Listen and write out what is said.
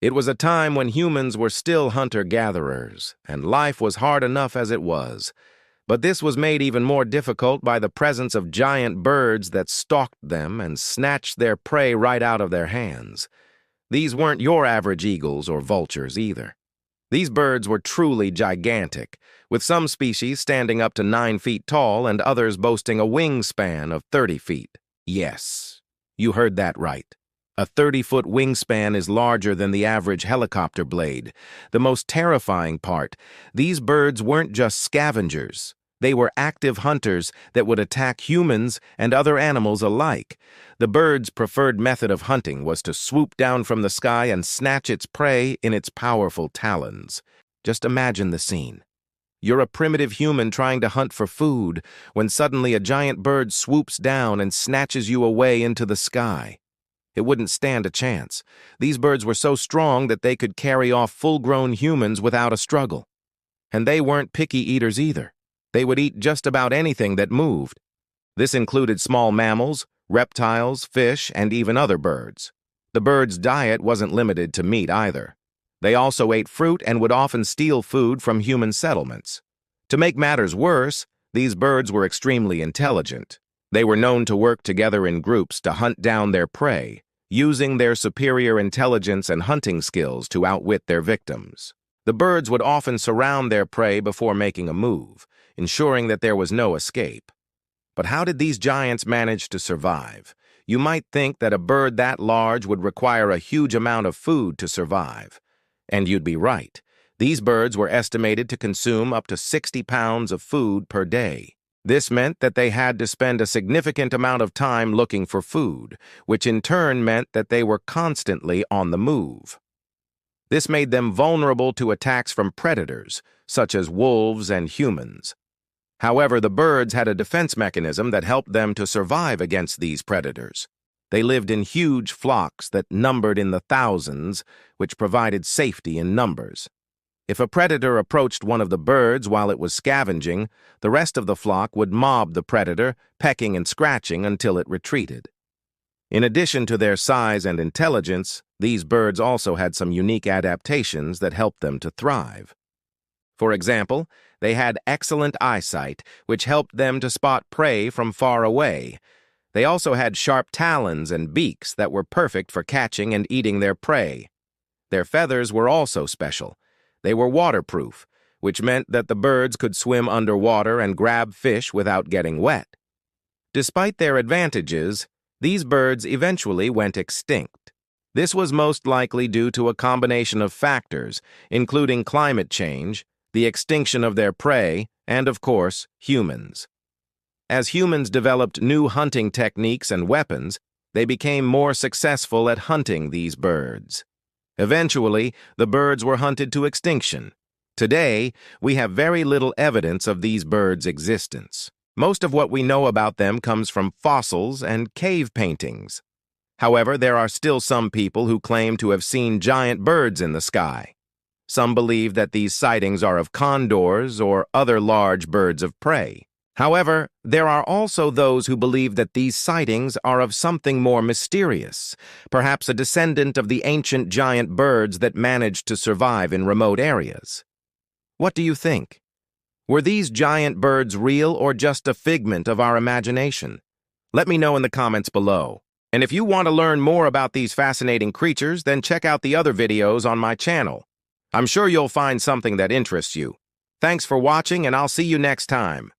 It was a time when humans were still hunter-gatherers, and life was hard enough as it was. But this was made even more difficult by the presence of giant birds that stalked them and snatched their prey right out of their hands. These weren't your average eagles or vultures either. These birds were truly gigantic, with some species standing up to 9 feet tall and others boasting a wingspan of 30 feet. Yes, you heard that right. A 30-foot wingspan is larger than the average helicopter blade. The most terrifying part, these birds weren't just scavengers. They were active hunters that would attack humans and other animals alike. The bird's preferred method of hunting was to swoop down from the sky and snatch its prey in its powerful talons. Just imagine the scene. You're a primitive human trying to hunt for food when suddenly a giant bird swoops down and snatches you away into the sky. It wouldn't stand a chance. These birds were so strong that they could carry off full-grown humans without a struggle. And they weren't picky eaters either. They would eat just about anything that moved. This included small mammals, reptiles, fish, and even other birds. The birds' diet wasn't limited to meat either. They also ate fruit and would often steal food from human settlements. To make matters worse, these birds were extremely intelligent. They were known to work together in groups to hunt down their prey, using their superior intelligence and hunting skills to outwit their victims. The birds would often surround their prey before making a move, ensuring that there was no escape. But how did these giants manage to survive? You might think that a bird that large would require a huge amount of food to survive. And you'd be right. These birds were estimated to consume up to 60 pounds of food per day. This meant that they had to spend a significant amount of time looking for food, which in turn meant that they were constantly on the move. This made them vulnerable to attacks from predators, such as wolves and humans. However, the birds had a defense mechanism that helped them to survive against these predators. They lived in huge flocks that numbered in the thousands, which provided safety in numbers. If a predator approached one of the birds while it was scavenging, the rest of the flock would mob the predator, pecking and scratching until it retreated. In addition to their size and intelligence, these birds also had some unique adaptations that helped them to thrive. For example, they had excellent eyesight, which helped them to spot prey from far away. They also had sharp talons and beaks that were perfect for catching and eating their prey. Their feathers were also special. They were waterproof, which meant that the birds could swim underwater and grab fish without getting wet. Despite their advantages, these birds eventually went extinct. This was most likely due to a combination of factors, including climate change, the extinction of their prey, and, of course, humans. As humans developed new hunting techniques and weapons, they became more successful at hunting these birds. Eventually, the birds were hunted to extinction. Today, we have very little evidence of these birds' existence. Most of what we know about them comes from fossils and cave paintings. However, there are still some people who claim to have seen giant birds in the sky. Some believe that these sightings are of condors or other large birds of prey. However, there are also those who believe that these sightings are of something more mysterious, perhaps a descendant of the ancient giant birds that managed to survive in remote areas. What do you think? Were these giant birds real or just a figment of our imagination? Let me know in the comments below. And if you want to learn more about these fascinating creatures, then check out the other videos on my channel. I'm sure you'll find something that interests you. Thanks for watching, and I'll see you next time.